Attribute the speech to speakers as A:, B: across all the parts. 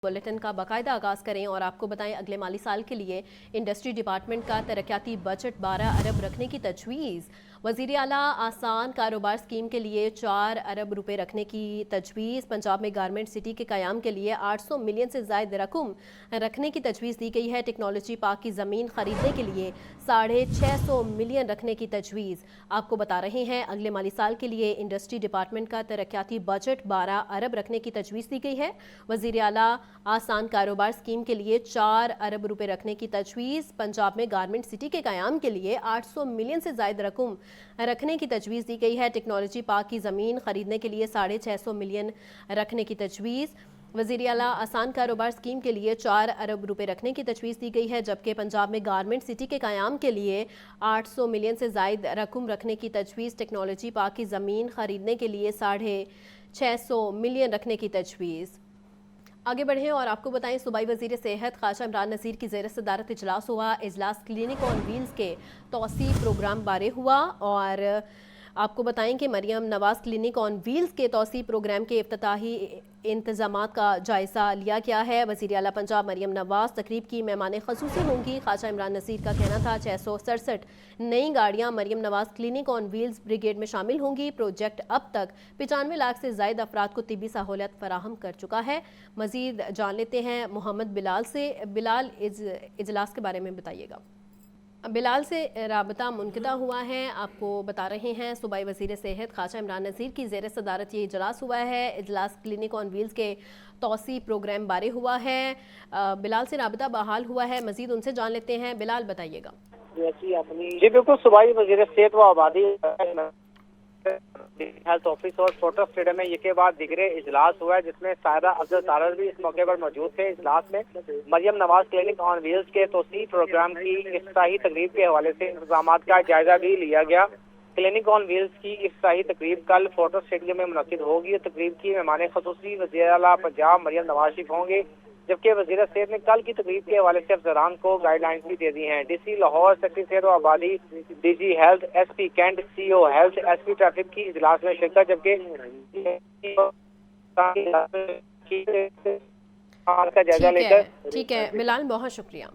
A: Bulletin का बाकायदा आगाज़ करें और आपको बताएं अगले माली साल के लिए इंडस्ट्री डिपार्टमेंट का तरक्याती बजट 12 अरब रखने की तजवीज़। वज़ीर आला आसान कारोबार स्कीम के लिए 4 अरब रुपए रखने की तजवीज़। पंजाब में गारमेंट सिटी के क़याम के लिए 800 मिलियन से ज़ायद रकम रखने की तजवीज़ दी गई है। टेक्नोलॉजी पार्क की ज़मीन ख़रीदने के लिए 650 मिलियन रखने की तजवीज़। आपको बता रहे हैं अगले माली साल के लिए इंडस्ट्री डिपार्टमेंट का तरक्याती बजट 12 अरब रखने की तजवीज़ दी गई है। वज़ीर आला आसान कारोबार स्कीम के लिए 4 अरब रुपए रखने की तजवीज़। पंजाब में गारमेंट सिटी के क़याम के लिए 800 मिलियन से ज़ायद रकम रखने की तजवीज़ दी गई है। टेक्नोलॉजी पार्क की ज़मीन ख़रीदने के लिए 650 मिलियन रखने की तजवीज़। वज़ीर आला आसान कारोबार स्कीम के लिए 4 अरब रुपए रखने की तजवीज़ दी गई है, जबकि पंजाब में गारमेंट सिटी के क़याम के लिए 800 मिलियन से ज़ायद रकम रखने की तजवीज़। टेक्नोलॉजी पार्क की ज़मीन ख़रीदने के लिए 650 मिलियन रखने की तजवीज़। आगे बढ़ें और आपको बताएं सूबाई वज़ीर सेहत ख्वाजा इमरान नज़ीर की ज़ेर सदारत इजलास हुआ। इजलास क्लिनिक ऑन व्हील्स के तौसी प्रोग्राम बारे हुआ और आपको बताएं कि मरियम नवाज़ क्लिनिक ऑन व्हील्स के तौसी प्रोग्राम के इफ्तिताही इंतज़ामात का जायज़ा लिया गया है। वज़ीर आला पंजाब मरियम नवाज़ तकरीब की मेहमान ख़ुसूसी होंगी। ख्वाजा इमरान नज़ीर का कहना था 667 नई गाड़ियाँ मरियम नवाज़ क्लिनिक ऑन व्हील्स ब्रिगेड में शामिल होंगी। प्रोजेक्ट अब तक 95 लाख से ज़ायद अफराद को तिब्बी सहूलियत फराहम कर चुका है। मज़ीद जान लेते हैं मोहम्मद बिलाल से। बिलाल, इजलास के बारे में बताइएगा। बिलाल से राबता मुनक़िता हुआ है। आपको बता रहे हैं सूबाई वज़ीर सेहत ख्वाजा इमरान नज़ीर की ज़ेर सदारत ये इजलास हुआ है। इजलास क्लिनिक ऑन व्हील्स के तौसी प्रोग्राम बारे हुआ है। बिलाल से राबता बहाल हुआ है, मज़ीद उनसे जान लेते हैं। बिलाल बताइएगा।
B: जी बिल्कुल, सूबाई वज़ीर सेहत व आबादी हेल्थ ऑफिस और छोटा स्टेडियम में ये बाद दिगरे इजलास हुआ है, जिसमें सायरा अफजल तारर भी इस मौके पर मौजूद थे। इजलास में Maryam Nawaz clinic on wheels के तोसी प्रोग्राम की इफ्तिताही तकरीब के हवाले से इंतजाम का जायजा भी लिया गया। क्लिनिक ऑन व्हील्स की इफ्तिताही तकरीब कल फोर्टो स्टेडियम में मुनक्किद होगी। तकरीब की मेहमान ख़ुसूसी वज़ीर आला पंजाब मरियम नवाज शरीफ होंगे, जबकि वज़ीर सेहत ने कल की तकरीब के हवाले से अफसरान को गाइडलाइंस भी दे दी हैं। डीसी लाहौर, सेक्रेटरी सेहत व आबादी, DG health, SP cantt, CO health, SP traffic की इजलास में शिरकत, जबकि का जायजा लेकर।
A: ठीक है बिलाल, बहुत शुक्रिया।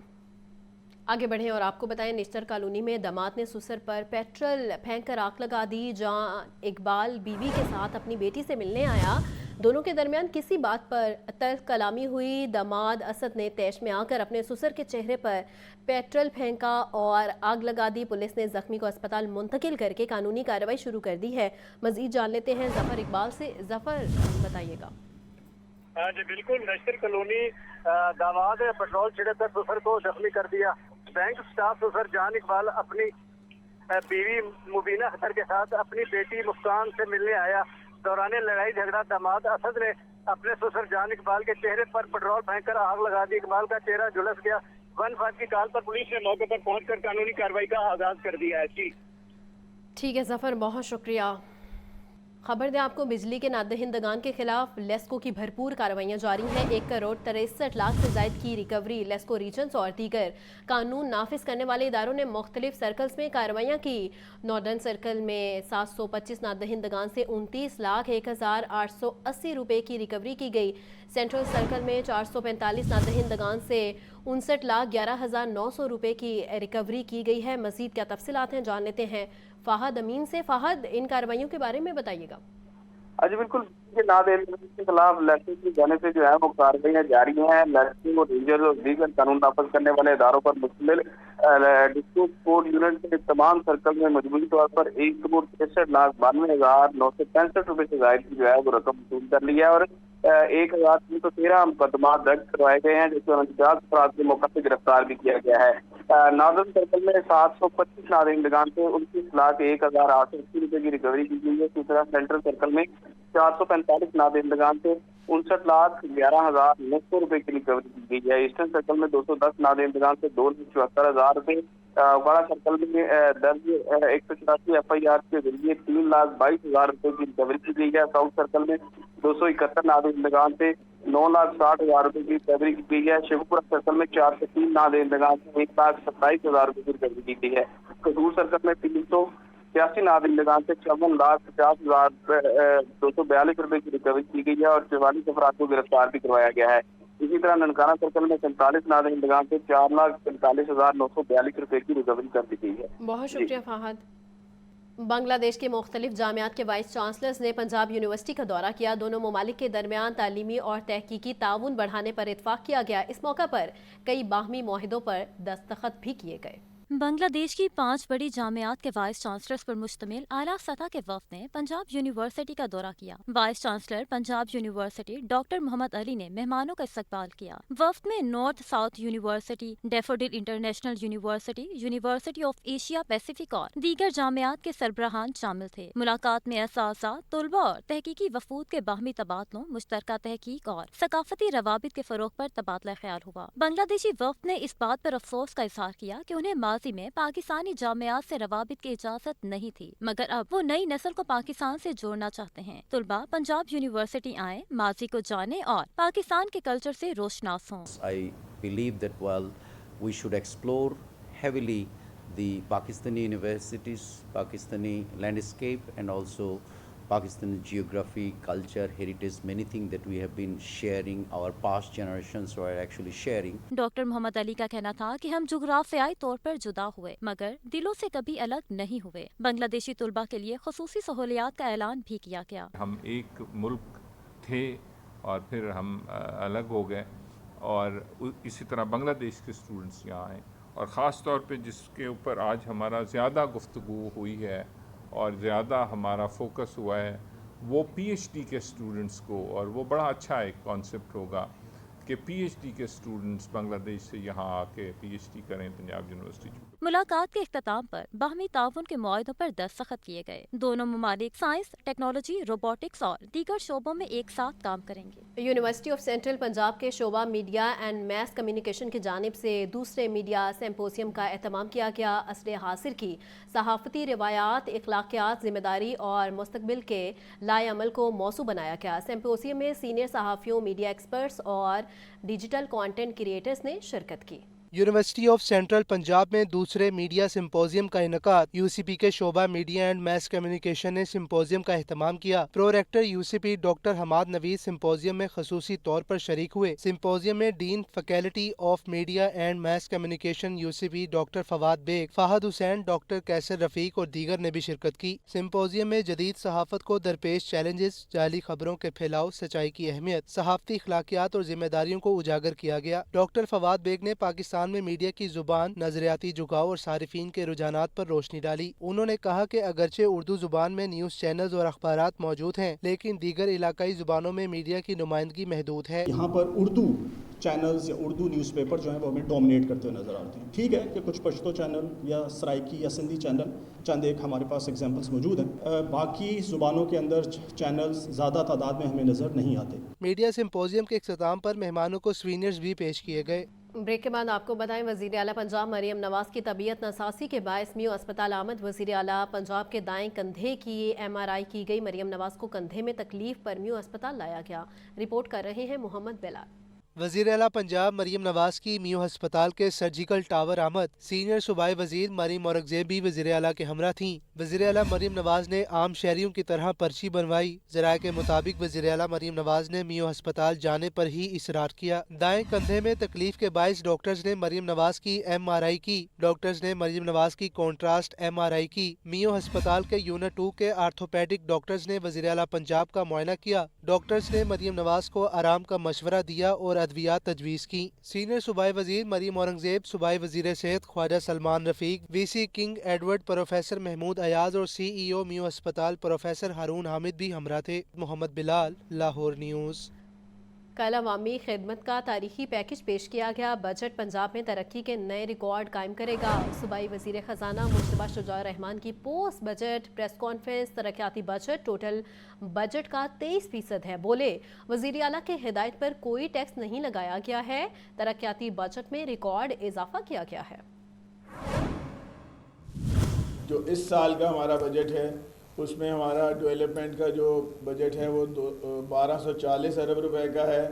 A: आगे बढ़ें और आपको बताएं निश्तर कॉलोनी में दामाद ने ससुर पर पेट्रोल फेंक कर आग लगा दी। जहां इकबाल बीवी के साथ अपनी बेटी से मिलने आया, दोनों के दरमियान किसी बात पर तल्ख कलामी हुई। दामाद असद ने तैश में आकर अपने ससुर के चेहरे पर पेट्रोल फेंका और आग लगा दी। पुलिस ने जख्मी को अस्पताल मुंतकिल करके कानूनी कार्रवाई शुरू कर दी है। मजीद जान लेते हैं जफर इकबाल से। जफर बताइएगा।
C: जी बिल्कुल, नश्तर कॉलोनी दामाद पेट्रोल छिड़क कर ससुर को जख्मी कर दिया। बैंक स्टाफ ससुर जान इकबाल अपनी बीवी मुबीना अख्तर के साथ अपनी बेटी मुस्कान से मिलने आया। दौरान लड़ाई झगड़ा दामाद असद ने अपने ससुर जान इकबाल के चेहरे पर पेट्रोल फेंककर आग लगा दी। इकबाल का चेहरा झुलस गया। 1-5 की कॉल पर पुलिस ने मौके पर पहुंचकर कानूनी कार्रवाई का आगाज कर दिया है। जी
A: ठीक है जफर, बहुत शुक्रिया। खबर दें आपको, बिजली के नादहिंदगान के खिलाफ लेस्को की भरपूर कार्रवाइयाँ जारी हैं। 1 करोड़ 63 लाख से ज़ायद की रिकवरी। लेस्को रीजन्स और दीगर कानून नाफिज करने वाले इदारों ने मुख्तलिफ सर्कल्स में कार्रवाइयाँ की। नॉर्दर्न सर्कल में 725 नादहिंदगान से 29,01,880 रुपये की रिकवरी की गई। सेंट्रल सर्कल में 445 नादहिंदगान से 59,11,900 रुपये की रिकवरी की गई है। मज़ीद क्या तफसीलात हैं जान लेते हैं फ़हद अमीन से। फ़हद, इन कार्रवाइयों के बारे में बताइएगा।
D: जी बिल्कुल, के खिलाफ लड़के की जाने से जो है वो कार्रवाइयाँ जारी हैं। लड़के को रेंजर और दीगर कानून नाफिज करने वाले इदारों पर मुश्तमिल डिस्ट्रिक्ट कोर्ट यूनिट के तमाम सर्कल में मजबूरी तौर पर 1,63,92,965 रुपये से ज़ायद की जो है वो रकम वसूल कर ली है और 1,313 मुकदमा दर्ज करवाए गए हैं, जिसमें 49 अफराद के मौके पर गिरफ्तार भी किया गया है। नॉर्दर्न सर्कल में 725 नादहिंदगान से 29,01,880 रुपये की रिकवरी की गई है। इसी तरह सेंट्रल सर्कल में 445 नादहिंदगान से 59,11,900 रुपये की रिकवरी की गई है। ईस्टर्न सर्कल में 210 नादहिंदगान से 2,74,000 रुपये। बड़ा सर्कल में दर्ज 184 FIR के जरिए 3,22,000 रुपये की रिकवरी की गई है। साउथ सर्कल में 271 नादहिंदगान से 9,60,000 रुपये की रिकवरी की गई है। शिवपुरा सर्कल में 403 नादहिंदगान से 1,27,000 रुपये की रिकवरी की गई है। कसूर सर्कल में 386 नादहिंदगान से 54,50,242 रुपये की रिकवरी की गई है और 44 अफराद को गिरफ्तार भी करवाया गया है। اسی طرح ننکانہ سرکل میں 45 نادرندگان سے 4,45,942 روپے کی ریکوری کر دی گئی ہے۔
A: بہت شکریہ فہد۔ بنگلہ دیش کے مختلف جامعات کے وائس چانسلرز نے پنجاب یونیورسٹی کا دورہ کیا۔ دونوں ممالک کے درمیان تعلیمی اور تحقیقی تعاون بڑھانے پر اتفاق کیا گیا۔ اس موقع پر کئی باہمی معاہدوں پر دستخط بھی کیے گئے۔
E: بنگلہ دیش کی 5 بڑی جامعات کے وائس چانسلرز پر مشتمل اعلیٰ سطح کے وفد نے پنجاب یونیورسٹی کا دورہ کیا۔ Vice chancellor Punjab University doctor Muhammad Ali نے مہمانوں کا استقبال کیا۔ وفد میں North South University, Daffodil International University, University of Asia Pacific اور دیگر جامعات کے سربراہان شامل تھے۔ ملاقات میں اساتذہ، طلباء اور تحقیقی وفود کے باہمی تبادلوں، مشترکہ تحقیق اور ثقافتی روابط کے فروغ پر تبادلہ خیال ہوا۔ بنگلہ دیشی وفد نے اس بات پر افسوس کا اظہار کیا کہ انہیں ماضی میں پاکستانی جامعات سے روابط کی اجازت نہیں تھی، مگر اب وہ نئی نسل کو پاکستان سے جوڑنا چاہتے ہیں۔ طلباء پنجاب یونیورسٹی آئیں، ماضی کو جانیں اور پاکستان کے کلچر سے روشناس ہوں۔
F: I believe that while we should explore heavily the Pakistani universities, Pakistani landscape and also Pakistani geography, culture, heritage, many things that we have been sharing, our past generations were actually sharing.
E: Doctor Muhammad Ali کا کہنا تھا کہ ہم جغرافیائی طور پر جدا ہوئے مگر دلوں سے کبھی الگ نہیں ہوئے۔ بنگلہ دیشی طلباء کے لیے خصوصی سہولیات کا اعلان بھی کیا گیا۔
G: ہم ایک ملک تھے اور پھر ہم الگ ہو گئے، اور اسی طرح بنگلہ دیش کے اسٹوڈنٹس یہاں آئے، اور خاص طور پہ جس کے اوپر آج ہمارا زیادہ گفتگو ہوئی ہے اور زیادہ ہمارا فوکس ہوا ہے وہ پی ایچ ڈی کے اسٹوڈنٹس کو، اور وہ بڑا اچھا ایک کانسیپٹ ہوگا کہ پی ایچ ڈی کے اسٹوڈنٹس بنگلہ دیش سے یہاں آ کے پی ایچ ڈی کریں پنجاب یونیورسٹی۔
E: ملاقات کے اختتام پر باہمی تعاون کے معاہدوں پر دستخط کیے گئے۔ دونوں ممالک سائنس، ٹیکنالوجی، روبوٹکس اور دیگر شعبوں میں ایک ساتھ کام کریں گے۔
A: یونیورسٹی آف سینٹرل پنجاب کے شعبہ میڈیا اینڈ میس کمیونیکیشن کی جانب سے دوسرے میڈیا سمپوزیم کا اہتمام کیا گیا۔ عصر حاضر کی صحافتی روایات، اخلاقیات، ذمہ داری اور مستقبل کے لائے عمل کو موضوع بنایا گیا۔ سمپوزیم میں سینئر صحافیوں، میڈیا ایکسپرٹس اور ڈیجیٹل کانٹینٹ کریٹرز نے شرکت کی۔
H: یونیورسٹی آف سینٹرل پنجاب میں دوسرے میڈیا سمپوزیم کا انعقاد۔ یو سی پی کے شعبہ میڈیا اینڈ میس کمیونیکیشن نے سمپوزیم کا اہتمام کیا۔ Pro rector U C P doctor Hammad نویز سمپوزیم میں خصوصی طور پر شریک ہوئے۔ سمپوزیم میں dean faculty of media and mass communication U C P doctor Fawad Baig, Fahad Hussain, doctor Qaiser Rafiq اور دیگر نے بھی شرکت کی۔ سمپوزیم میں جدید صحافت کو درپیش چیلنجز، جعلی خبروں کے پھیلاؤ، سچائی کی اہمیت، صحافتی اخلاقیات اور ذمہ داریوں کو اجاگر کیا گیا۔ ڈاکٹر فواد بیگ نے پاکستان میں میڈیا کی زبان، نظریاتی جھکاؤ اور صارفین کے رجحانات پر روشنی ڈالی۔ انہوں نے کہا کہ اگرچہ اردو زبان میں نیوز چینلز اور اخبارات موجود ہیں، لیکن دیگر علاقائی زبانوں میں میڈیا کی نمائندگی محدود ہے۔
I: یہاں پر اردو چینلز یا اردو نیوز پیپر جو ہیں وہ ہمیں ڈومینیٹ کرتے ہوئے نظر آتے ہیں۔ ٹھیک ہے کہ کچھ پشتو چینل یا سرائکی یا سندھی چینل چند ایک ہمارے پاس ایگزامپلس موجود ہیں، باقی زبانوں کے اندر چینلز زیادہ تعداد میں ہمیں نظر نہیں آتے۔
H: میڈیا سمپوزیم کے اختتام پر مہمانوں کو سوینئرز بھی پیش کیے گئے۔
A: بریک کے بعد آپ کو بتائیں، وزیر اعلیٰ پنجاب مریم نواز کی طبیعت ناسازی کے باعث میو اسپتال آمد۔ وزیر اعلیٰ پنجاب کے دائیں کندھے کی ایم آر آئی کی گئی۔ مریم نواز کو کندھے میں تکلیف پر میو اسپتال لایا گیا۔ رپورٹ کر رہے ہیں محمد بلال۔
H: وزیر اعلیٰ پنجاب مریم نواز کی میو ہسپتال کے سرجیکل ٹاور آمد۔ سینئر صوبائی وزیر مریم اورنگزیب بھی وزیر اعلیٰ کے ہمراہ تھیں۔ وزیر اعلیٰ مریم نواز نے عام شہریوں کی طرح پرچی بنوائی۔ ذرائع کے مطابق وزیر اعلیٰ مریم نواز نے میو ہسپتال جانے پر ہی اصرار کیا۔ دائیں کندھے میں تکلیف کے باعث ڈاکٹرز نے مریم نواز کی ایم آر آئی کی۔ ڈاکٹرز نے مریم نواز کی کانٹراسٹ ایم آر آئی کی۔ میو ہسپتال کے یونٹ 2 کے آرتھوپیڈک ڈاکٹرز نے وزیر اعلیٰ پنجاب کا معائنہ کیا۔ ڈاکٹرز نے مریم نواز کو آرام کا مشورہ دیا اور ادویات تجویز کی۔ سینئر صوبائی وزیر مریم اورنگزیب، صوبائی وزیر صحت Khawaja Salman Rafiq, V C King Edward professor Mahmood Ayaz اور سی ای او میو ہسپتال پروفیسر ہارون حامد بھی ہمراہ تھے۔ محمد بلال، لاہور نیوز۔
A: کل عوامی خدمت کا تاریخی پیکج پیش کیا گیا۔ بجٹ پنجاب میں ترقی کے نئے ریکارڈ قائم کرے گا۔ صوبائی وزیر خزانہ مجتبیٰ شجاع الرحمان کی پوسٹ بجٹ پریس کانفرنس۔ ترقیاتی بجٹ ٹوٹل بجٹ کا 23% ہے۔ بولے، وزیر اعلیٰ کے ہدایت پر کوئی ٹیکس نہیں لگایا گیا ہے۔ ترقیاتی بجٹ میں ریکارڈ اضافہ کیا گیا ہے۔
J: جو اس سال کا ہمارا بجٹ ہے اس میں ہمارا ڈیولپمنٹ کا جو بجٹ ہے وہ 1240 ارب روپے کا ہے،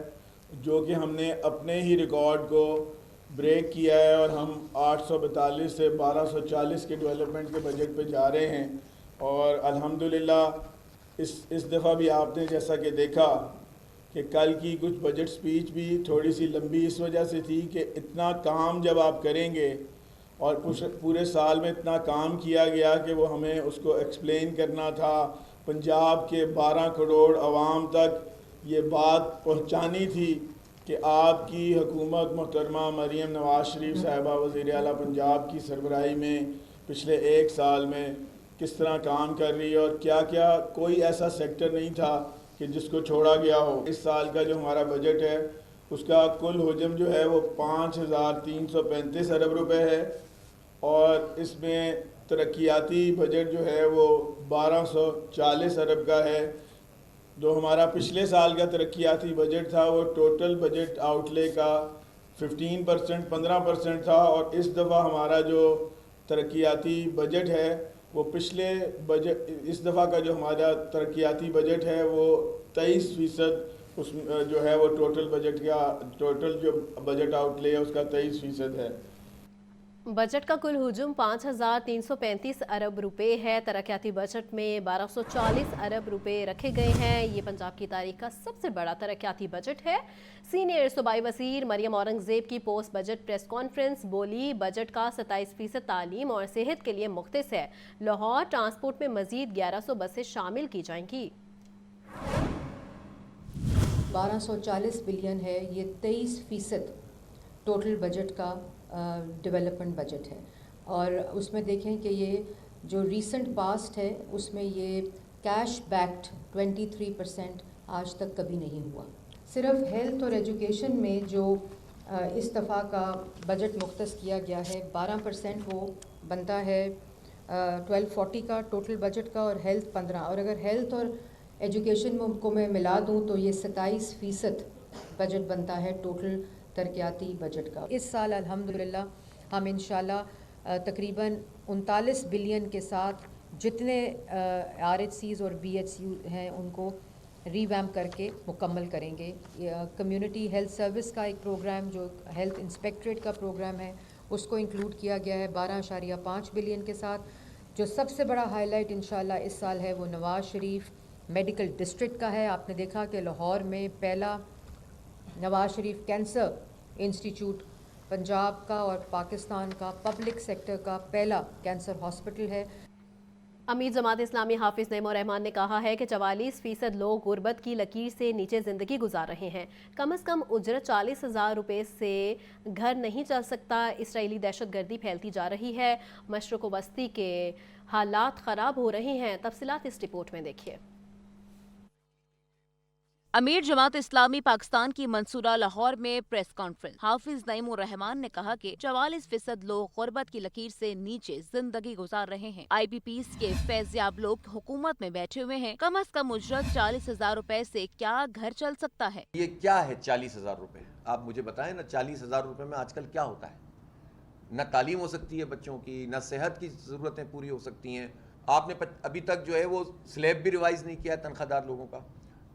J: جو کہ ہم نے اپنے ہی ریکارڈ کو بریک کیا ہے اور ہم 842 سے 1240 کے ڈیولپمنٹ کے بجٹ پہ جا رہے ہیں۔ اور الحمدللہ اس دفعہ بھی آپ نے جیسا کہ دیکھا کہ کل کی کچھ بجٹ سپیچ بھی تھوڑی سی لمبی اس وجہ سے تھی کہ اتنا کام جب آپ کریں گے اور پورے سال میں اتنا کام کیا گیا کہ وہ ہمیں اس کو ایکسپلین کرنا تھا، پنجاب کے 12 کروڑ عوام تک یہ بات پہنچانی تھی کہ آپ کی حکومت محترمہ مریم نواز شریف صاحبہ وزیر اعلیٰ پنجاب کی سربراہی میں پچھلے 1 سال میں کس طرح کام کر رہی ہے اور کیا کیا کوئی ایسا سیکٹر نہیں تھا کہ جس کو چھوڑا گیا ہو۔ اس سال کا جو ہمارا بجٹ ہے اس کا کل حجم جو ہے وہ 5335 ارب روپے ہے اور اس میں ترقیاتی بجٹ جو ہے وہ 1240 ارب کا ہے۔ جو ہمارا پچھلے سال کا ترقیاتی بجٹ تھا وہ ٹوٹل بجٹ آؤٹ لے کا 15% تھا اور اس دفعہ ہمارا جو ترقیاتی بجٹ ہے وہ پچھلے بجٹ اس دفعہ کا جو ہمارا ترقیاتی بجٹ ہے وہ 23% اس جو ہے وہ ٹوٹل جو بجٹ آؤٹ لے ہے اس کا 23% ہے۔
A: بجٹ کا کل حجم 5335 ارب روپے ہے۔ ترقیاتی بجٹ میں 1240 ارب روپے رکھے گئے ہیں۔ یہ پنجاب کی تاریخ کا سب سے بڑا ترقیاتی بجٹ ہے۔ سینئر صوبائی وزیر مریم اورنگزیب کی پوسٹ بجٹ پریس کانفرنس بولی بجٹ کا 27% تعلیم اور صحت کے لیے مختص ہے۔ لاہور ٹرانسپورٹ میں مزید 1100 بسیں شامل کی جائیں گی۔
K: 1240 بلین ہے، یہ 23% ٹوٹل بجٹ کا ڈیولپمنٹ بجٹ ہے اور اس میں دیکھیں کہ یہ جو ریسنٹ پاسٹ ہے اس میں یہ کیش بیکڈ 23% آج تک کبھی نہیں ہوا۔ صرف ہیلتھ اور ایجوکیشن میں جو اس دفعہ کا بجٹ مختص کیا گیا ہے 12% وہ بنتا ہے 1240 کا ٹوٹل بجٹ کا اور ہیلتھ 15، اور اگر ہیلتھ اور ایجوکیشن کو میں ملا دوں تو یہ 27% بجٹ بنتا ہے ٹوٹل ترقیاتی بجٹ کا۔ اس سال الحمدللہ ہم انشاءاللہ تقریباً 39 بلین کے ساتھ جتنے RHCs اور BHC ہیں ان کو ریویمپ کر کے مکمل کریں گے۔ کمیونٹی ہیلتھ سروس کا ایک پروگرام جو ہیلتھ انسپیکٹریٹ کا پروگرام ہے اس کو انکلوڈ کیا گیا ہے 12.5 بلین کے ساتھ۔ جو سب سے بڑا ہائی لائٹ انشاءاللہ اس سال ہے وہ نواز شریف میڈیکل ڈسٹرکٹ کا ہے۔ آپ نے دیکھا کہ لاہور میں پہلا نواز شریف کینسر انسٹیٹیوٹ پنجاب کا اور پاکستان کا پبلک سیکٹر کا پہلا کینسر ہاسپٹل ہے۔
A: امیر جماعت اسلامی حافظ نعیم الرحمان نے کہا ہے کہ 44% لوگ غربت کی لکیر سے نیچے زندگی گزار رہے ہیں۔ کم از کم اجرت 40,000 روپے سے گھر نہیں چل سکتا۔ اسرائیلی دہشت گردی پھیلتی جا رہی ہے۔ مشرق و وسطی کے حالات خراب ہو رہے ہیں۔ تفصیلات اس رپورٹ میں دیکھیے۔
L: امیر جماعت اسلامی پاکستان کی منصورہ لاہور میں پریس کانفرنس۔ حافظ نعیم الرحمان نے کہا کہ 44% لوگ غربت کی لکیر سے نیچے زندگی گزار رہے ہیں۔ IPPs کے فیض یاب لوگ حکومت میں بیٹھے ہوئے ہیں۔ کم از کم اجرت 40,000 روپے سے کیا گھر چل سکتا ہے؟
M: یہ کیا ہے 40,000 روپے؟ آپ مجھے بتائیں نا 40,000 روپے میں آج کل کیا ہوتا ہے؟ نہ تعلیم ہو سکتی ہے بچوں کی، نہ صحت کی ضرورتیں پوری ہو سکتی ہیں۔ آپ نے ابھی تک جو ہے وہ سلیب بھی ریوائز نہیں کیا تنخواہ دار لوگوں کا۔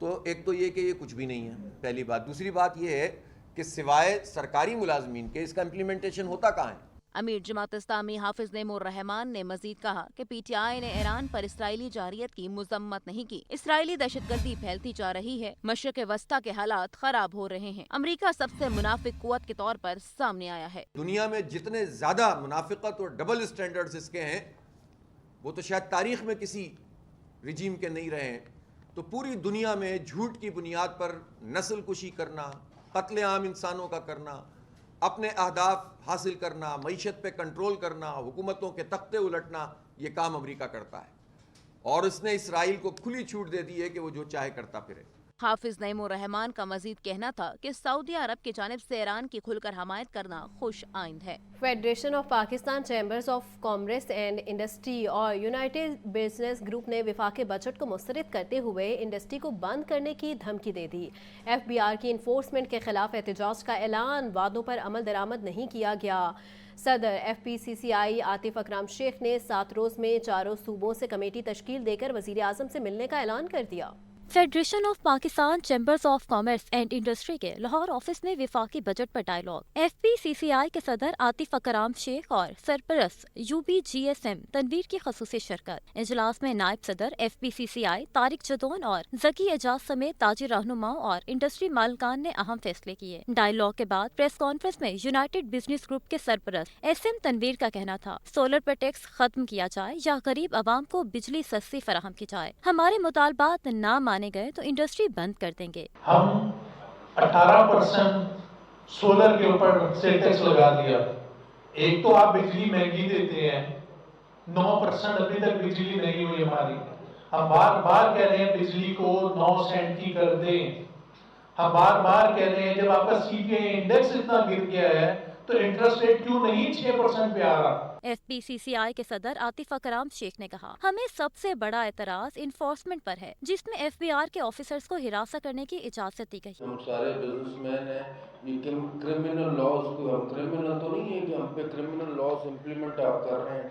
M: تو ایک تو یہ کہ یہ کچھ بھی نہیں ہے، پہلی بات۔ دوسری بات یہ ہے کہ سوائے سرکاری ملازمین کے اس کا امپلیمنٹیشن ہوتا کہاں ہے؟
L: امیر جماعت اسلامی حافظ نعیم الرحمان نے مزید کہا کہ PTI نے ایران پر اسرائیلی جارحیت کی مذمت نہیں کی۔ اسرائیلی دہشت گردی پھیلتی جا رہی ہے۔ مشرق وسطی کے حالات خراب ہو رہے ہیں۔ امریکہ سب سے منافق قوت کے طور پر سامنے آیا ہے۔
M: دنیا میں جتنے زیادہ منافقت اور ڈبل اسٹینڈرڈز اس کے ہیں وہ تو شاید تاریخ میں کسی رجیم کے نہیں رہے ہیں۔ تو پوری دنیا میں جھوٹ کی بنیاد پر نسل کشی کرنا، قتل عام انسانوں کا کرنا، اپنے اہداف حاصل کرنا، معیشت پہ کنٹرول کرنا، حکومتوں کے تختے الٹنا، یہ کام امریکہ کرتا ہے اور اس نے اسرائیل کو کھلی چھوٹ دے دی ہے کہ وہ جو چاہے کرتا پھرے۔
L: حافظ نعیم الرحمان کا مزید کہنا تھا کہ سعودی عرب کی جانب سے ایران کی کھل کر حمایت کرنا خوش آئند ہے۔
A: Federation of Pakistan chambers of commerce and industry اور یونائٹڈ بزنس گروپ نے وفاقی بجٹ کو مسترد کرتے ہوئے انڈسٹری کو بند کرنے کی دھمکی دے دی۔ FBR کی انفورسمنٹ کے خلاف احتجاج کا اعلان، وعدوں پر عمل درآمد نہیں کیا گیا۔ صدر FPCCI عاطف اکرم شیخ نے 7 روز میں 4 صوبوں سے کمیٹی تشکیل دے کر وزیر اعظم سے ملنے کا اعلان کر دیا۔
E: Federation of Pakistan chambers of commerce and industry के लाहौर ऑफिस में विफाकी बजट पर डायलॉग। FPCCI के सदर आतिफ अकराम शेख और सरपरस्त UBGSM तनवीर की खसूसी शिरकत। इजलास में नायब सदर FPCCI तारिक जदौन और जकी एजाज समेत ताजिर रहनुमा और इंडस्ट्री मालिकान ने अहम फैसले किए। डायलॉग के बाद प्रेस कॉन्फ्रेंस में यूनाइटेड बिजनेस ग्रुप के सरपरस्त SM तनवीर का कहना था, सोलर पर टैक्स खत्म किया जाए या गरीब आवाम को बिजली सस्ती फराहम की जाए। हमारे मुतालबात ना माने गए तो इंडस्ट्री बंद कर देंगे।
N: हम 18% सोलर के ऊपर से टैक्स लगा दिया। एक तो आप बिजली महंगी देते हैं, 9% अभी तक बिजली नहीं हुई हमारी। हम बार बार कह रहे हैं बिजली को 9 सेंट की कर दें। हम बार बार कह रहे हैं जब आपका CPI इंडेक्स इतना गिर गया है तो इंटरेस्ट रेट क्यों नहीं 6% पे आ रहा।
E: FPCCI के सदर आतिफ अकराम शेख ने कहा, हमें सबसे बड़ा एतराज इन्फोर्समेंट पर है, जिसमें FBR के ऑफिसर्स को हिरासत करने की इजाजत दी गई।
O: हम सारे बिजनेसमैन हैं, ये क्रिमिनल लॉज को, हम क्रिमिनल तो नहीं है कि हम पे क्रिमिनल लॉज इम्प्लीमेंट आप कर रहे हैं।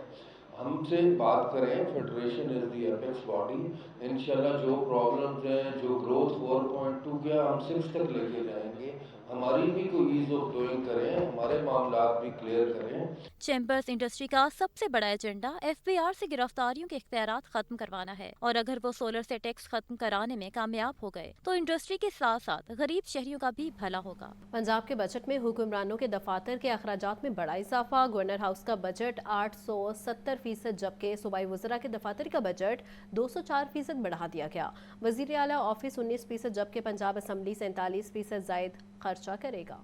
O: हमसे बात करें, federation is the apex body, इंशाल्लाह जो प्रॉब्लम्स हैं, जो ग्रोथ 4.2 गया हम 6 तक लेके जाएंगे। हमारी भी कोई ईज ऑफ डूइंग करें, हमारे मामलात भी क्लियर करें।
E: चैम्बर्स इंडस्ट्री का सबसे बड़ा एजेंडा FBR से गिरफ्तारियों के इख्तियारात खत्म करवाना है और अगर वो सोलर से टैक्स खत्म कराने में कामयाब हो गए तो इंडस्ट्री के साथ साथ गरीब शहरियों का भी भला होगा।
A: पंजाब के बजट में हुक्मरानों के दफातर के अखराजात में बड़ा इजाफा। गवर्नर हाउस का बजट 870% जबकि सूबाई वज़रा के दफातर का बजट 204% बढ़ा दिया गया। वज़ीर आला ऑफिस 19% जबकि पंजाब असम्बली 47% जायद खर्चा करेगा।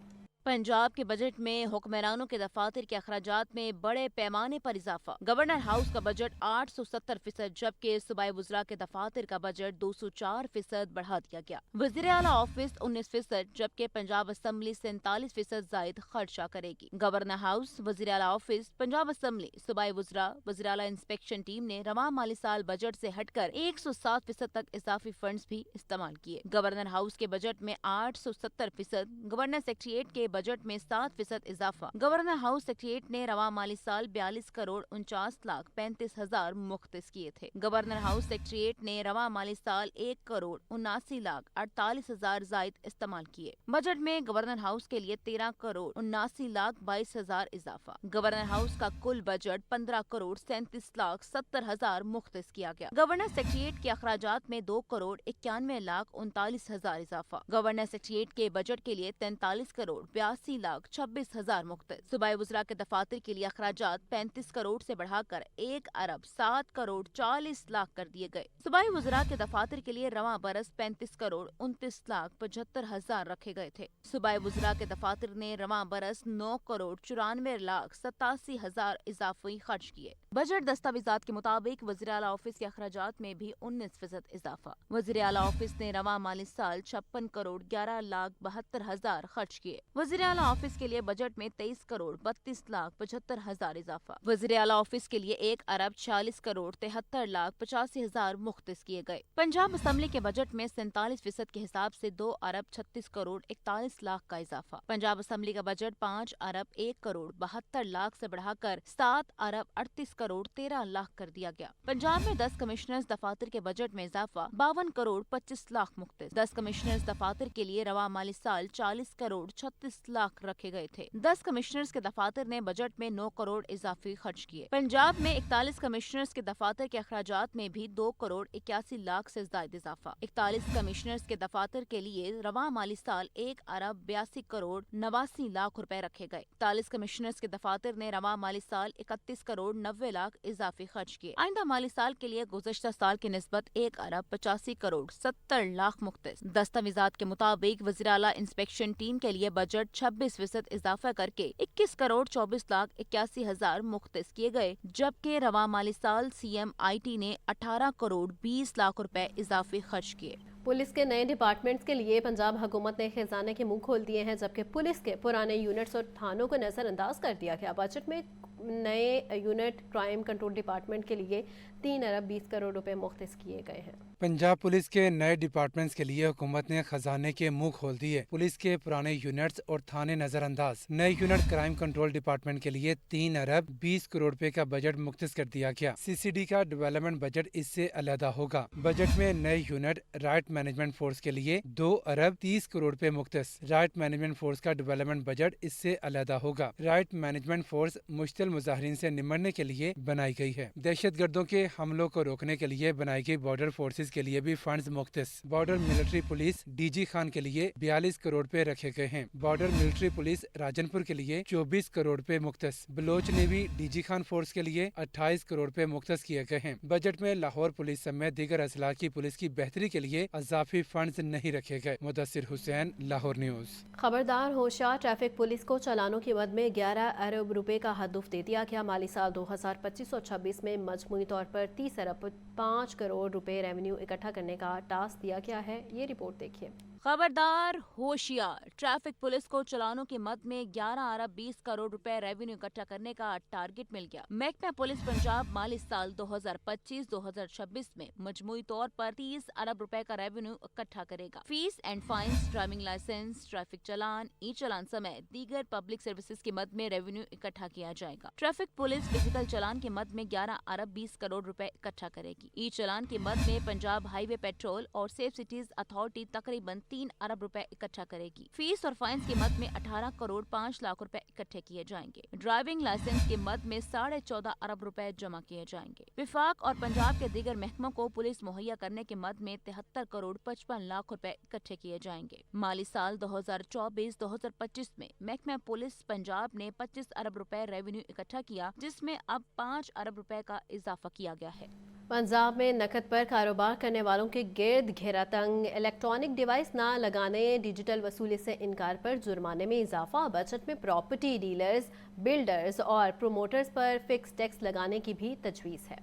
L: पंजाब के बजट में हुक्मरानों के दफातर के अखराजात में बड़े पैमाने पर इजाफा। गवर्नर हाउस का बजट 870% जबकि सूबाई वज़रा के दफातर का बजट 204% बढ़ा दिया गया। वज़ीर आला ऑफिस 19% जबकि पंजाब असम्बली 47% जायद खर्चा करेगी। गवर्नर हाउस, वज़ीर आला ऑफिस, पंजाब असम्बली, सूबाई वज़रा, वज़ीर आला इंस्पेक्शन टीम ने रवां माली साल बजट से हटकर 107% तक इजाफी फंड्स भी इस्तेमाल किए। गवर्नर हाउस के बजट में 870%, गवर्नर सेक्रेटेरिएट के बजट में 7% इजाफा। गवर्नर हाउस सेक्रेटेरिएट ने रवां माली साल 42 करोड़ 49,35,000 मुख्तस किए थे। गवर्नर हाउस सेक्रेटेरिएट ने रवां माली साल 1 करोड़ 79,48,000 जायद इस्तेमाल किए। बजट में गवर्नर हाउस के लिए 13 करोड़ 79,22,000 इजाफा। गवर्नर हाउस का कुल बजट 15 करोड़ 37,70,000 मुख्तस किया गया। गवर्नर सेक्रेटेरिएट के अखराजात में 2 करोड़ 91,39,000 इजाफा। गवर्नर सेक्रेटेरिएट के बजट के लिए 43 करोड़ 82,26,000 मुख्तस। सूबाई वज़रा के दफातर के लिए अखराजात 35 करोड़ से बढ़ाकर 1 अरब 7 करोड़ 40 लाख कर दिए गए। सूबाई वज़रा के दफातर के लिए रवां बरस 35 करोड़ 29,75,000 रखे गए थे। सूबाई वज़रा के दफातर ने रवां बरस 9 करोड़ 94,87,000 इजाफी खर्च किए। बजट दस्तावेजात के मुताबिक वज़ीर आला ऑफिस के अखराजात में भी 19% इजाफा। वज़ीर आला ऑफिस ने रवां माली साल 56 करोड़ 11,72,000 खर्च किए। वज़ीर आला ऑफिस के लिए बजट में 23 करोड़ 32,75,000 इजाफा। वज़ीर आला ऑफिस के लिए 1 अरब 46 करोड़ 73,85,000 मुख्तस किए गए। पंजाब असम्बली के बजट में 47% के हिसाब से 2 अरब 36 करोड़ 41 लाख का इजाफा। पंजाब असम्बली का बजट 5 अरब 1 करोड़ 72 लाख से बढ़ाकर 7 अरब 38 करोड़ 13 लाख कर दिया गया। पंजाब में 10 कमिश्नर्स दफातर के बजट में इजाफा 52 करोड़ 25 लाख मुख्तस। 10 कमिश्नर्स दफातर के लिए रवां माली साल 40 करोड़ 36 लाख रखे गए थे। 10 कमिश्नर्स के दफातर ने बजट में 9 करोड़ इजाफी खर्च किए। पंजाब में 41 कमिश्नर्स के दफातर के अखराजात में भी 2 करोड़ 81 लाख से ज्यादा इजाफा। 41 कमिश्नर्स के दफातर के लिए रवां माली साल 1 अरब 82 करोड़ 89 लाख रुपए रखे गए। 41 कमिश्नर्स के दफातर ने रवां माली साल 31 करोड़ 90 लाख इजाफी खर्च किए। आइंदा माली साल के लिए गुज़श्ता साल की निस्बत 1 अरब 85 करोड़ 70 लाख मुख्तस। दस्तावेजात के मुताबिक वज़ीर आला इंस्पेक्शन टीम के लिए बजट 26% इजाफा करके 21 करोड़ 24 लाख 81,000 मुख्तस किए गए, जबकि रवां माली साल CMIT ने 18 करोड़ 20 लाख रुपए इजाफी खर्च किए।
A: पुलिस के नए डिपार्टमेंट्स के लिए पंजाब हुकूमत ने खजाने के मुंह खोल दिए हैं, जबकि पुलिस के पुराने यूनिट्स और थानों को नजरअंदाज कर दिया गया। बजट में नए यूनिट क्राइम कंट्रोल डिपार्टमेंट के लिए 3 अरब 20 करोड़ रुपए मुख्तस किए गए हैं।
H: पंजाब पुलिस के नए डिपार्टमेंट्स के लिए हुकूमत ने खजाने के मुंह खोल दिए। पुलिस के पुराने यूनिट्स और थाने नजरअंदाज। नए यूनिट क्राइम कंट्रोल डिपार्टमेंट के लिए 3 अरब 20 करोड़ रुपए का बजट मुख्तस कर दिया गया। CCD का डेवलपमेंट बजट इससे अलहदा होगा। बजट में नए यूनिट राइट मैनेजमेंट फोर्स के लिए 2 अरब 30 करोड़ रुपए मुख्तस। राइट मैनेजमेंट फोर्स का डेवलपमेंट बजट इससे अलहदा होगा। राइट मैनेजमेंट फोर्स मुश्तिल मुजाहिरीन से निमटने के लिए बनाई गई है। दहशत गर्दों के हमलों को रोकने के लिए बनाई गई बॉर्डर फोर्सेज के लिए भी फंड्स मुख्तस। Border military police DG Khan के लिए 42 करोड़ रुपए रखे गए हैं। बॉर्डर मिलिट्री पुलिस राजनपुर के लिए 24 करोड़ रुपए मुख्तस। Baloch navy DG Khan force के लिए 28 करोड़ रुपए मुख्तस किए गए हैं। बजट में लाहौर पुलिस समेत दीगर अजला की पुलिस की बेहतरी के लिए अजाफी फंड्स नहीं रखे गए। मुदस्सिर हुसैन, लाहौर न्यूज।
A: खबरदार होशियार, ट्रैफिक पुलिस को चालानों की मद में 11 अरब रुपए का हदफ दे दिया गया। माली साल 2025 और 26 में मजमूई तौर पर 30 अरब 5 करोड़ रुपए रेवेन्यू इकट्ठा करने का टास्क दिया गया है। ये रिपोर्ट देखिए।
L: खबरदार होशियार, ट्रैफिक पुलिस को चालानों की मद में 11 अरब 20 करोड़ रुपए रेवेन्यू इकट्ठा करने का टारगेट मिल गया। महकमा पुलिस पंजाब माली साल 2025-2026 में मजमूई तौर पर 30 अरब रुपए का रेवेन्यू इकट्ठा करेगा। Fees and fines, driving licence, traffic challan, e challan समेत दीगर पब्लिक सर्विसेज की मद में रेवेन्यू इकट्ठा किया जाएगा। ट्रैफिक पुलिस फिजिकल चालान की मद में 11 अरब 20 करोड़ रुपए इकट्ठा करेगी। ई चालान की मद में पंजाब हाईवे पेट्रोल और सेफ सिटीज अथॉरिटी तकरीबन 3 अरब रुपए इकट्ठा करेगी। फीस और फाइन्स की मद में 18 करोड़ 5 लाख रुपए इकट्ठे किए जाएंगे। ड्राइविंग लाइसेंस की मद में 14.5 अरब रुपए जमा किए जाएंगे। विफाक और पंजाब के दीगर महकमों को पुलिस मुहैया करने के मद में 73 करोड़ 55 लाख रुपए इकट्ठे किए जाएंगे। माली साल 2024-2025 में महकमा पुलिस पंजाब ने 25 अरब रुपए रेवेन्यू इकट्ठा किया, जिसमें अब 5 अरब रुपए का इजाफा किया गया है।
A: पंजाब में नकद पर कारोबार करने वालों के गिर्द घेरा तंग। इलेक्ट्रॉनिक डिवाइस न लगाने, डिजिटल वसूली से इनकार पर जुर्माने में इजाफा। बजट में प्रॉपर्टी डीलर्स, बिल्डर्स और प्रोमोटर्स पर फिक्स टैक्स लगाने की भी तजवीज़ है।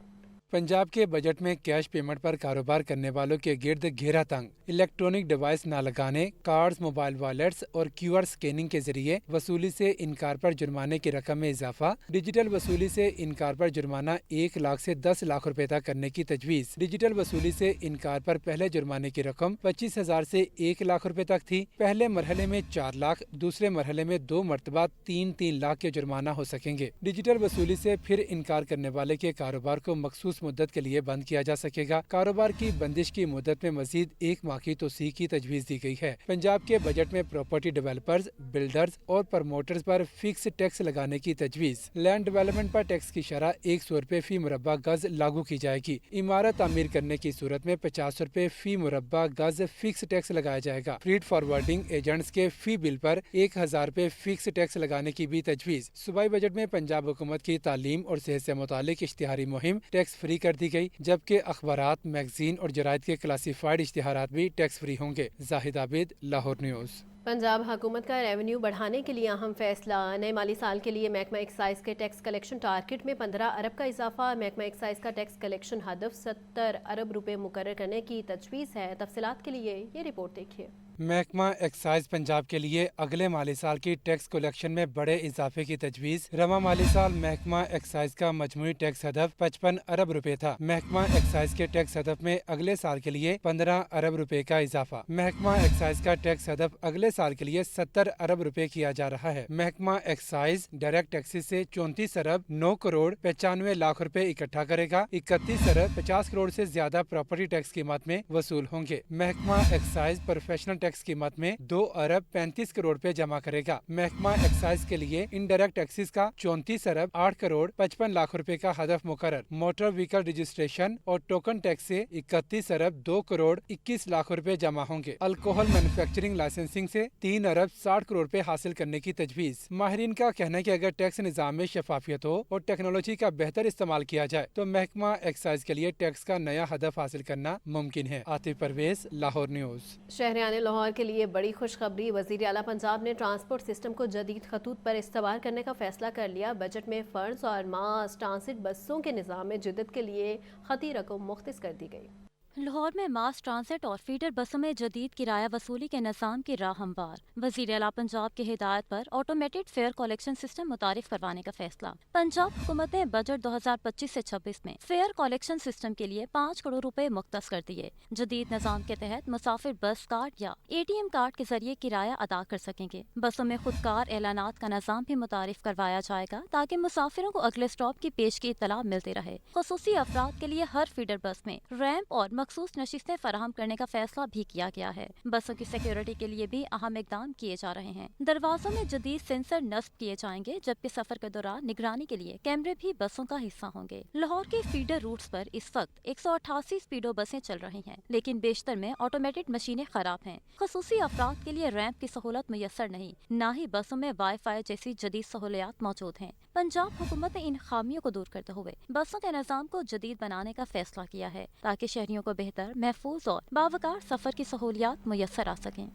H: पंजाब के बजट में कैश पेमेंट पर कारोबार करने वालों के गिर्द घेरा तंग। इलेक्ट्रॉनिक डिवाइस न लगाने, कार्ड्स, मोबाइल वॉलेट्स और QR स्कैनिंग के जरिए वसूली से इनकार पर जुर्माने की रकम में इजाफा। डिजिटल वसूली से इनकार पर जुर्माना 1 लाख से 10 लाख रुपए तक करने की तजवीज़। डिजिटल वसूली से इनकार पर पहले जुर्माने की रकम 25,000 से 1 लाख रुपए तक थी। पहले मरहले में 4 लाख, दूसरे मरहले में 2 मरतबा 3 लाख के जुर्माना हो सकेंगे। डिजिटल वसूली से फिर इनकार करने वाले के कारोबार को मखसूस मुद्दत के लिए बंद किया जा सकेगा। कारोबार की बंदिश की मुद्दत में मजीद 1 माह की तोसी की तजवीज़ दी गई है। पंजाब के बजट में प्रॉपर्टी डेवलपर्स, बिल्डर्स और प्रमोटर्स पर फिक्स टैक्स लगाने की तजवीज़। लैंड डेवलपमेंट पर टैक्स की शरह 100 रुपए फी मुरब्बा गज लागू की जाएगी। इमारत तामीर करने की सूरत में 50 रुपए फी मुरब्बा गज फिक्स टैक्स लगाया जाएगा। फ्रीड फॉरवर्डिंग एजेंट्स के फी बिल पर 1000 रुपए फिक्स टैक्स लगाने की भी तजवीज़। सूबाई बजट में पंजाब हुकूमत की तालीम और सेहत से मुतालिक इश्तिहारी मुहिम टैक्स फ्री कर दी गई, जबकि अखबारात, मैगजीन और जरायद के क्लासिफाइड इश्तिहारात भी टैक्स फ्री होंगे। जाहिद आबिद, लाहौर न्यूज़।
A: पंजाब हुकूमत का रेवेन्यू बढ़ाने के लिए अहम फैसला। नए माली साल के लिए महकमा एक्साइज के टैक्स कलेक्शन टारगेट में 15 अरब का इजाफा। महकमा एक्साइज का टैक्स कलेक्शन हदफ 70 अरब रुपए मुकर्रर करने की तजवीज़ है। तफसीलात के लिए ये रिपोर्ट देखिए।
H: महकमा एक्साइज पंजाब के लिए अगले माली साल की टैक्स कलेक्शन में बड़े इजाफे की तजवीज़। रवा माली साल महकमा एक्साइज का मजमूई टैक्स हदफ 55 अरब रुपए था। महकमा एक्साइज के टैक्स हदफ में अगले साल के लिए 15 अरब रुपए का इजाफा। महकमा एक्साइज का टैक्स हदफ अगले साल के लिए 70 अरब रुपए किया जा रहा है। महकमा एक्साइज डायरेक्ट टैक्सेस से 34 अरब 9 करोड़ 95 लाख रुपए इकट्ठा करेगा। 31 अरब 50 करोड़ से ज्यादा प्रॉपर्टी टैक्स की मद में वसूल होंगे। महकमा एक्साइज प्रोफेशनल टैक्स की मद में 2 अरब 35 करोड़ रुपए जमा करेगा। महकमा एक्साइज के लिए इनडायरेक्ट टैक्सेस का 34 अरब 8 करोड़ 55 लाख रुपए का हदफ मुकर्रर। मोटर व्हीकल रजिस्ट्रेशन और टोकन टैक्स से 31 अरब 2 करोड़ 21 लाख रुपए जमा होंगे। अल्कोहल मैन्युफैक्चरिंग लाइसेंसिंग से 3 अरब 60 करोड़ रुपए हासिल करने की तजवीज़। माहिरीन का कहना है कि अगर टैक्स निज़ाम में शफाफियत हो और टेक्नोलॉजी का बेहतर इस्तेमाल किया जाए तो महकमा एक्साइज के लिए टैक्स का नया हदफ हासिल करना मुमकिन है। आतिफ परवेज, लाहौर न्यूज़।
A: शहरियान लाहौर के लिए बड़ी खुशखबरी। वज़ीर आला पंजाब ने ट्रांसपोर्ट सिस्टम को जदीद खतूत पर इस्तेमाल करने का फैसला कर लिया। बजट में फर्ज और मास ट्रांसिट बसों के निज़ाम में जिद्दत के लिए खती रकम मुख्तस कर दी गई।
E: लाहौर में मास ट्रांसिट और फीडर बसों में जदीद किराया वसूली के निज़ाम की राह हमवार। वज़ीर आला पंजाब की हिदायत पर ऑटोमेटेड फेयर कलेक्शन सिस्टम मुतारिफ करवाने का फैसला। पंजाब हुकूमत ने बजट 2025 से 26 में फेयर कलेक्शन सिस्टम के लिए 5 करोड़ रुपए मुख्तस कर दिए। जदीद निज़ाम के तहत मुसाफिर बस कार्ड या ATM कार्ड के जरिए किराया अदा कर सकेंगे। बसों में खुदकार एलानात का निज़ाम भी मुतारिफ करवाया जाएगा ताकि मुसाफिरों को अगले स्टॉप की पेश की इत्तला मिलती रहे। खुसूसी अफराद के लिए हर फीडर बस में रैंप और मखसूस नशिस्तें फराहम करने का फैसला भी किया गया है। बसों की सिक्योरिटी के लिए भी अहम इकदाम किए जा रहे हैं। दरवाजों में जदीद सेंसर नस्ब किए जाएंगे, जबकि सफर के दौरान निगरानी के लिए कैमरे भी बसों का हिस्सा होंगे। लाहौर के फीडर रूट्स पर इस वक्त 188 स्पीडो बसें चल रही हैं, लेकिन बेशतर में ऑटोमेटेड मशीनें खराब हैं। खुसूसी अफराद के लिए रैंप की सहूलत मुयसर नहीं, न ही बसों में वाईफाई जैसी जदीद सहूलियात मौजूद हैं। पंजाब हुकूमत ने इन खामियों को दूर करते हुए बसों के निज़ाम को जदीद बनाने का फैसला किया है ताकि शहरियों को बेहतर, महफूज और बावकार सफर की सहूलियात मुयसर आ सकें।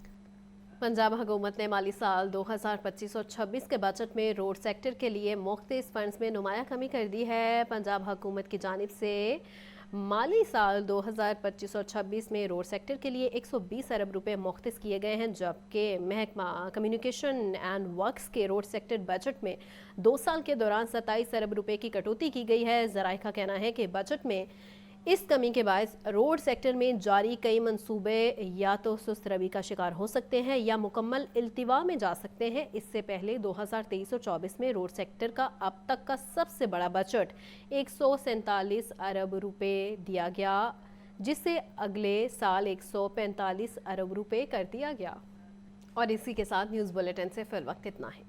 A: पंजाब हुकूमत ने माली साल 2025 और 26 के बजट में रोड सेक्टर के लिए मुख्तलिफ फंड्स में नुमाया कमी कर दी है। पंजाब हुकूमत की जानिब से माली साल 2025 और 26 में रोड सेक्टर के लिए 120 अरब रुपए मुख्तस किए गए हैं, जबकि महकमा कम्युनिकेशन एंड वर्क्स के रोड सेक्टर बजट में 2 साल के दौरान 27 अरब रुपए की कटौती की गई है। ज़राए का कहना है कि बजट में इस कमी के बायस रोड सेक्टर में जारी कई मंसूबे या तो सुस्त रवि का शिकार हो सकते हैं या मुकम्मल इल्तिवा में जा सकते हैं। इससे पहले 2023 और 24 में रोड सेक्टर का अब तक का सबसे बड़ा बजट 147 अरब रुपए दिया गया, जिससे अगले साल 145 अरब रुपए कर दिया गया। और इसी के साथ न्यूज़ बुलेटिन से फिल वक्त इतना है।